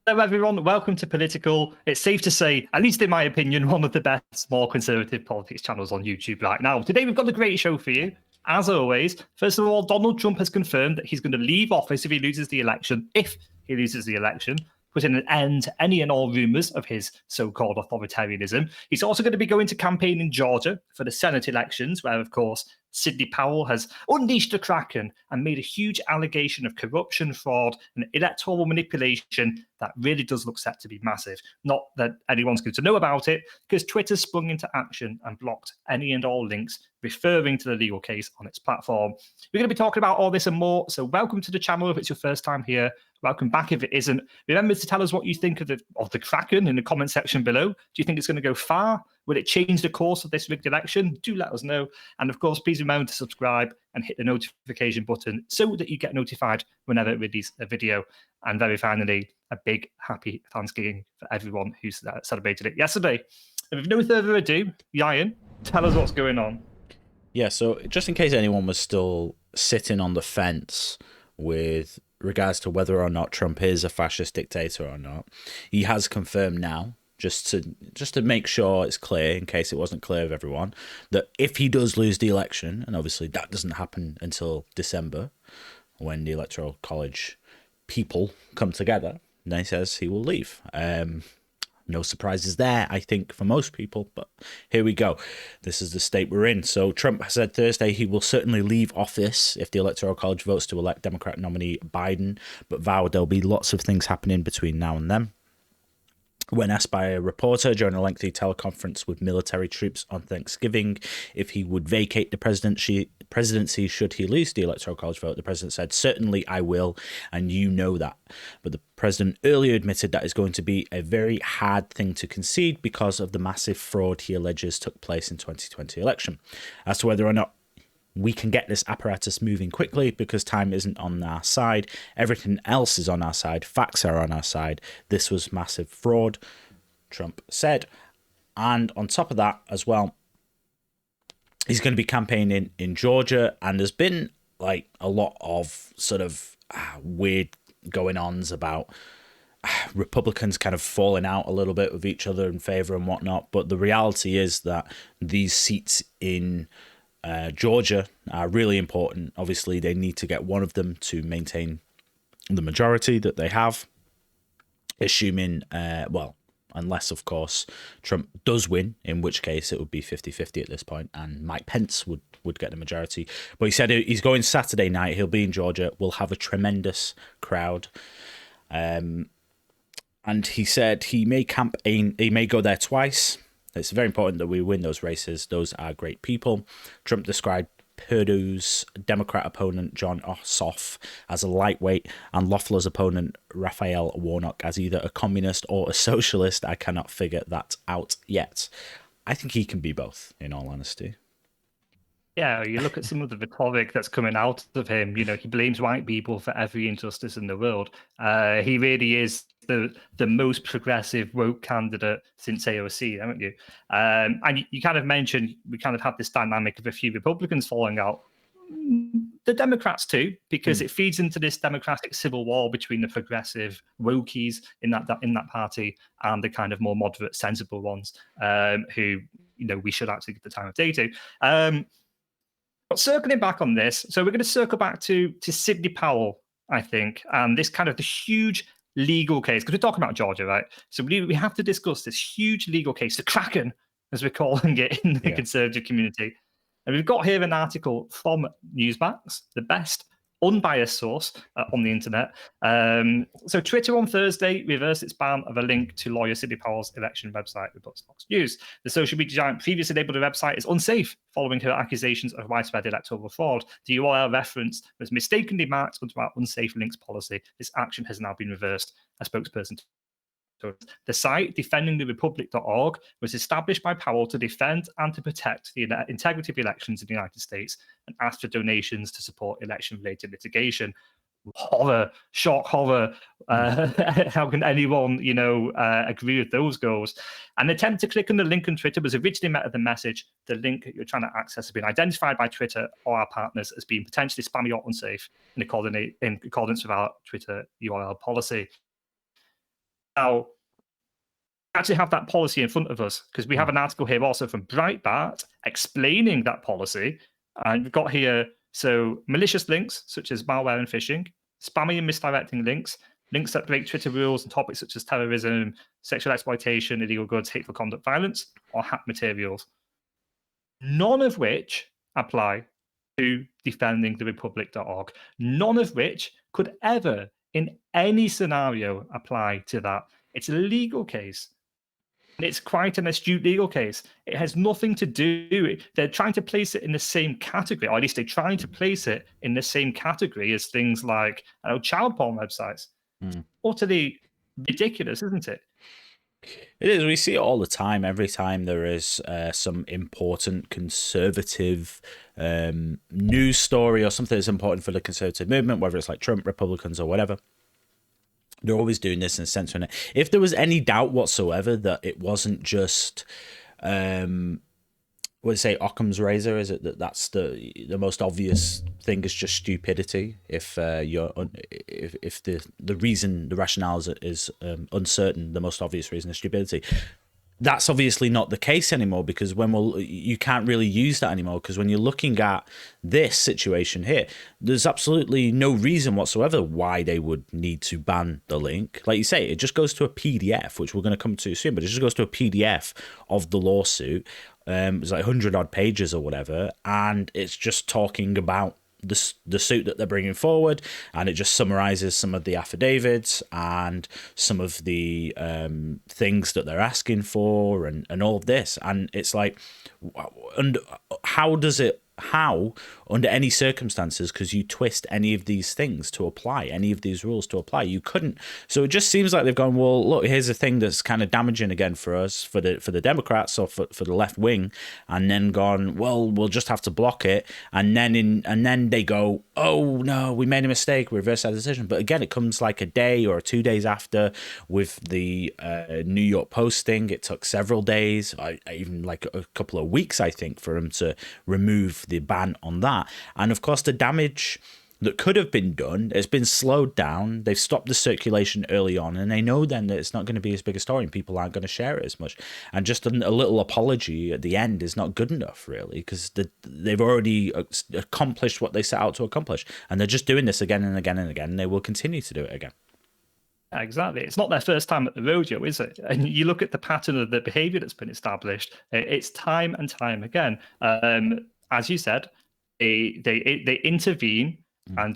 Hello, everyone. Welcome to Political. It's safe to say, at least in my opinion, one of the best, more conservative politics channels on YouTube right now. Today, we've got a great show for you. As always, first of all, Donald Trump has confirmed that he's going to leave office if he loses the election, putting an end to any and all rumours of his so-called authoritarianism. He's also going to be going to campaign in Georgia for the Senate elections, where, of course, Sidney Powell has unleashed the Kraken and made a huge allegation of corruption, fraud, and electoral manipulation that really does look set to be massive. Not that anyone's going to know about it, because Twitter sprung into action and blocked any and all links referring to the legal case on its platform. We're going to be talking about all this and more, so welcome to the channel if it's your first time here. Welcome back if it isn't. Remember to tell us what you think of the Kraken in the comment section below. Do you think it's going to go far? Will it change the course of this rigged election? Do let us know. And of course, please remember to subscribe and hit the notification button so that you get notified whenever we release a video. And very finally, a big happy Thanksgiving for everyone who's celebrated it yesterday. And with no further ado, Ryan, tell us what's going on. Yeah, so just in case anyone was still sitting on the fence with regards to whether or not Trump is a fascist dictator or not, he has confirmed now, just to make sure it's clear, in case it wasn't clear of everyone, that if he does lose the election, and obviously that doesn't happen until December, when the Electoral College people come together, then he says he will leave. No surprises there, I think, for most people, but here we go. This is the state we're in. So Trump said Thursday he will certainly leave office if the Electoral College votes to elect Democrat nominee Biden, but vowed there'll be lots of things happening between now and then. When asked by a reporter during a lengthy teleconference with military troops on Thanksgiving if he would vacate the presidency should he lose the Electoral College vote, the president said, "Certainly I will, and you know that." But the president earlier admitted that is going to be a very hard thing to concede because of the massive fraud he alleges took place in 2020 election. As to whether or not we can get this apparatus moving quickly because time isn't on our side. Everything else is on our side. Facts are on our side. This was massive fraud, Trump said. And on top of that as well, he's going to be campaigning in Georgia. And there's been like a lot of sort of weird going-ons about Republicans kind of falling out a little bit with each other in favor and whatnot. But the reality is that these seats in Georgia are really important. Obviously, they need to get one of them to maintain the majority that they have, assuming, unless, of course, Trump does win, in which case it would be 50-50 at this point, and Mike Pence would get the majority. But he said he's going Saturday night. He'll be in Georgia. We'll have a tremendous crowd. And he said he may go there twice. It's very important that we win those races. Those are great people. Trump described Purdue's Democrat opponent, John Ossoff, as a lightweight, and Loeffler's opponent, Raphael Warnock, as either a communist or a socialist. I cannot figure that out yet. I think he can be both, in all honesty. Yeah, you look at some of the rhetoric that's coming out of him. You know, he blames white people for every injustice in the world. He really is the most progressive woke candidate since AOC, haven't you? And you kind of mentioned we kind of have this dynamic of a few Republicans falling out. The Democrats too, because it feeds into this democratic civil war between the progressive wokies in that party and the kind of more moderate, sensible ones who we should actually give the time of day to. But circling back on this, so we're going to circle back to Sidney Powell, I think, and this kind of the huge legal case, because we're talking about Georgia, right? So we have to discuss this huge legal case, the Kraken, as we're calling it in the conservative community. And we've got here an article from Newsmax, the best unbiased source on the internet. So Twitter on Thursday reversed its ban of a link to lawyer Sidney Powell's election website, reports Fox News. The social media giant previously labelled the website as unsafe following her accusations of widespread electoral fraud. The URL reference was mistakenly marked under our unsafe links policy. This action has now been reversed. A spokesperson the site, defendingtherepublic.org, was established by Powell to defend and to protect the integrity of elections in the United States and asked for donations to support election-related litigation. Horror, shock horror. How can anyone, agree with those goals? An attempt to click on the link on Twitter was originally met with the message, the link you're trying to access has been identified by Twitter or our partners as being potentially spammy or unsafe in accordance with our Twitter URL policy. Now, actually have that policy in front of us because we have an article here also from Breitbart explaining that policy. And we've got here, so malicious links such as malware and phishing, spamming and misdirecting links, links that break Twitter rules and topics such as terrorism, sexual exploitation, illegal goods, hateful conduct, violence, or hack materials. None of which apply to defending the republic.org. None of which could ever, in any scenario, apply to that. It's a legal case. And it's quite an astute legal case. It has nothing to do. They're trying to place it in the same category, or at least they're trying to place it in the same category as things like child porn websites. Utterly ridiculous, isn't it? It is. We see it all the time. Every time there is some important conservative news story or something that's important for the conservative movement, whether it's like Trump, Republicans, or whatever. They're always doing this and censoring it. If there was any doubt whatsoever that it wasn't just, what do you say, Occam's razor? Is it that's the most obvious thing is just stupidity? If if the reason, the rationale is uncertain, the most obvious reason is stupidity. That's obviously not the case anymore, because you can't really use that anymore, because when you're looking at this situation here, there's absolutely no reason whatsoever why they would need to ban the link. Like you say, it just goes to a PDF, which we're going to come to soon, but it just goes to a PDF of the lawsuit. It's like 100 odd pages or whatever, and it's just talking about the suit that they're bringing forward, and it just summarizes some of the affidavits and some of the things that they're asking for and all of this. And it's like, and how under any circumstances could you twist any of these things to apply, any of these rules to apply? You couldn't. So it just seems like they've gone, well, look, here's a thing that's kind of damaging again for us, for the Democrats or for the left wing, and then gone, well, we'll just have to block it. And then they go, oh no, we made a mistake, we reversed our decision. But again, it comes like a day or 2 days after. With the New York Post thing, it took several days, even like a couple of weeks, I think, for them to remove the ban on that. And of course, the damage that could have been done, it's been slowed down. They've stopped the circulation early on, and they know then that it's not going to be as big a story and people aren't going to share it as much. And just a little apology at the end is not good enough, really, because they've already accomplished what they set out to accomplish, and they're just doing this again and again and again, and they will continue to do it again. Exactly. It's not their first time at the rodeo, is it? And you look at the pattern of the behavior that's been established, it's time and time again. As you said, they intervene, and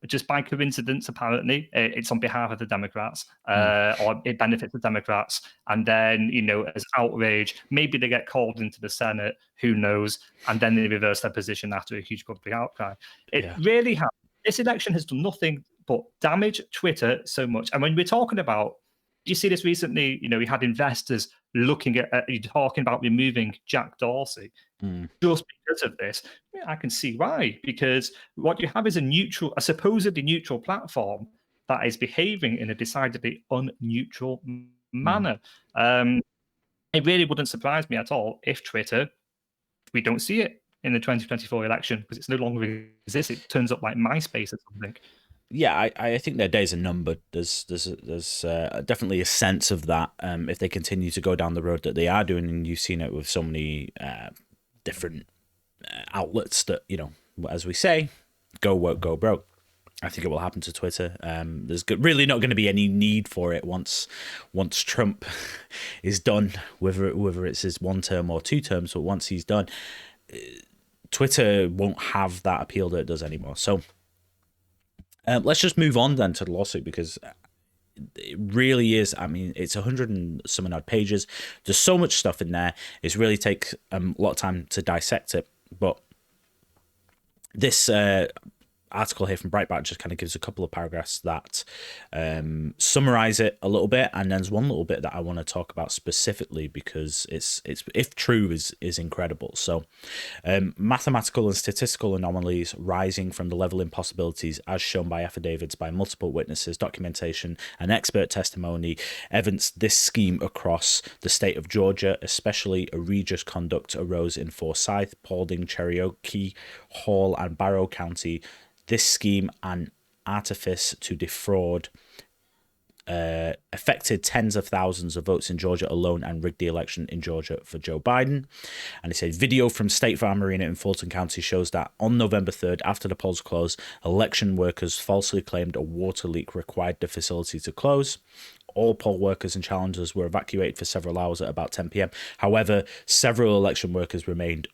just by coincidence, apparently, it's on behalf of the Democrats, or it benefits the Democrats. And then, as outrage, maybe they get called into the Senate, who knows? And then they reverse their position after a huge public outcry. Really has. This election has done nothing but damage Twitter so much. And when we're talking about, you see this recently, we had investors looking at talking about removing Jack Dorsey just because of this. I can see why, because what you have is a supposedly neutral platform that is behaving in a decidedly unneutral manner. It really wouldn't surprise me at all if Twitter, we don't see it in the 2024 election, because it's no longer exists. It turns up like MySpace or something. Yeah, I think their days are numbered. There's definitely a sense of that if they continue to go down the road that they are doing, and you've seen it with so many different outlets that, as we say, go woke, go broke. I think it will happen to Twitter. There's really not going to be any need for it once Trump is done, whether it's his 1 term or 2 terms, but once he's done, Twitter won't have that appeal that it does anymore. So let's just move on then to the lawsuit, because it really is. I mean, it's 100 and some odd pages. There's so much stuff in there. It really takes a lot of time to dissect it. But this article here from Breitbart just kind of gives a couple of paragraphs that summarize it a little bit, and there's one little bit that I want to talk about specifically because it's if true is incredible. So mathematical and statistical anomalies rising from the level impossibilities as shown by affidavits by multiple witnesses, documentation and expert testimony evidence this scheme across the state of Georgia. Especially egregious conduct arose in Forsyth, Paulding, Cherokee, Hall and Barrow County. This scheme and artifice to defraud affected tens of thousands of votes in Georgia alone and rigged the election in Georgia for Joe Biden. And it said video from State Farm Arena in Fulton County shows that on November 3rd, after the polls closed, election workers falsely claimed a water leak required the facility to close. All poll workers and challengers were evacuated for several hours at about 10 p.m. However, several election workers remained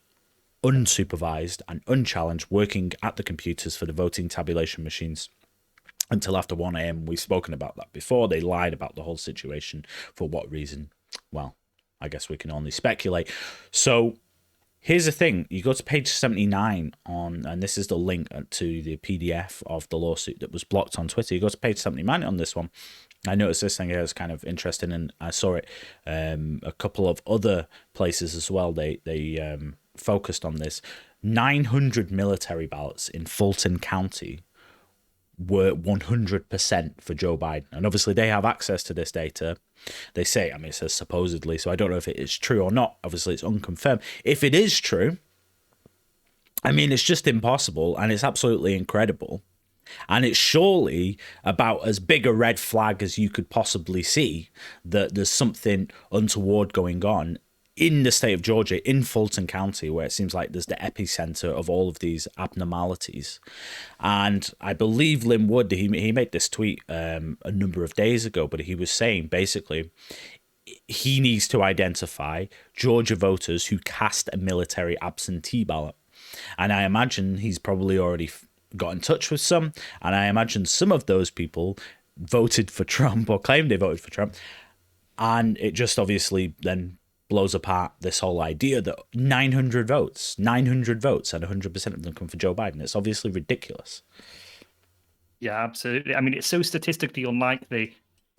unsupervised and unchallenged, working at the computers for the voting tabulation machines until after 1 a.m. We've spoken about that before. They lied about the whole situation. For what reason? Well, I guess we can only speculate. So here's the thing. You go to page 79 on, and this is the link to the PDF of the lawsuit that was blocked on Twitter. You go to page 79 on this one. I noticed this thing here is kind of interesting, and I saw it a couple of other places as well. They focused on this. 900 military ballots in Fulton County were 100% for Joe Biden. And obviously they have access to this data. They say, I mean, it says supposedly, so I don't know if it is true or not. Obviously it's unconfirmed. If it is true, I mean, it's just impossible, and it's absolutely incredible. And it's surely about as big a red flag as you could possibly see that there's something untoward going on in the state of Georgia, in Fulton County, where it seems like there's the epicenter of all of these abnormalities. And I believe Lynn Wood, he made this tweet a number of days ago, but he was saying basically he needs to identify Georgia voters who cast a military absentee ballot. And I imagine he's probably already got in touch with some, and I imagine some of those people voted for Trump or claimed they voted for Trump, and it just obviously then blows apart this whole idea that 900 votes, and 100% of them come for Joe Biden. It's obviously ridiculous. Yeah, absolutely. I mean, it's so statistically unlikely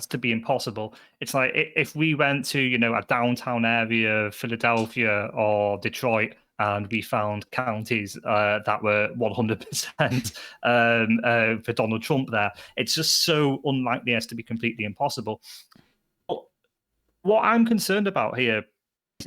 to be impossible. It's like if we went to, a downtown area, Philadelphia or Detroit, and we found counties that were 100% for Donald Trump there. It's just so unlikely as to be completely impossible. But what I'm concerned about here,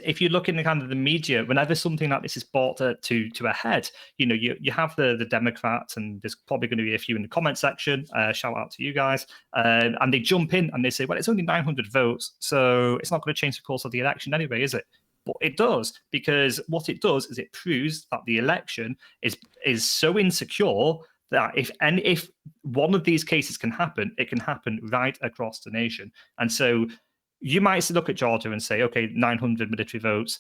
if you look in the kind of the media, whenever something like this is brought to a head, you have the Democrats, and there's probably going to be a few in the comment section. Shout out to you guys, and they jump in and they say, well, it's only 900 votes, so it's not going to change the course of the election anyway, is it? But it does, because what it does is it proves that the election is so insecure that if one of these cases can happen, it can happen right across the nation. And so you might look at Georgia and say, okay, 900 military votes,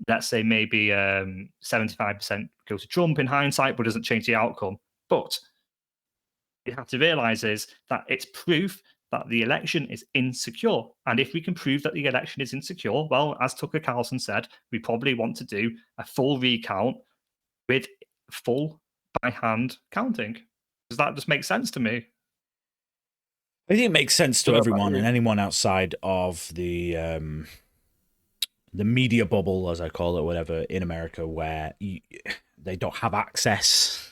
let's say maybe 75% go to Trump in hindsight, but doesn't change the outcome. But you have to realize is that it's proof that the election is insecure. And if we can prove that the election is insecure, well, as Tucker Carlson said, we probably want to do a full recount with full by hand counting. Does that just make sense to me? I think it makes sense to everyone, and anyone outside of the media bubble, as I call it, whatever, in America, where they don't have access,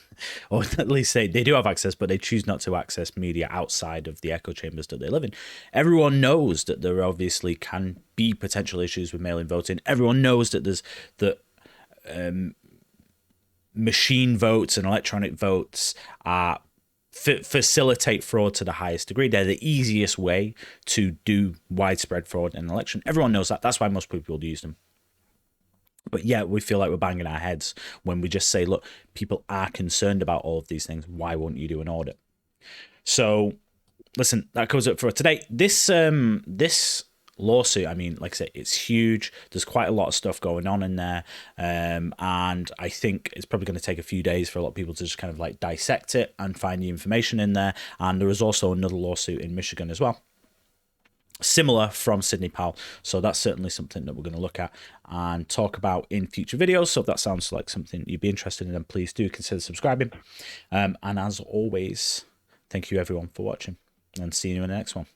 or at least they do have access, but they choose not to access media outside of the echo chambers that they live in. Everyone knows that there obviously can be potential issues with mail-in voting. Everyone knows that there's machine votes and electronic votes are facilitate fraud to the highest degree. They're the easiest way to do widespread fraud in an election. Everyone knows that. That's why most people use them. But yeah, we feel like we're banging our heads when we just say, look, people are concerned about all of these things. Why won't you do an audit? So listen, that covers it for today. This lawsuit, I mean, like I said, it's huge. There's quite a lot of stuff going on in there. And I think it's probably going to take a few days for a lot of people to just kind of like dissect it and find the information in there. And there is also another lawsuit in Michigan as well, similar, from Sidney Powell. So that's certainly something that we're going to look at and talk about in future videos. So if that sounds like something you'd be interested in, then please do consider subscribing. And as always, thank you everyone for watching, and see you in the next one.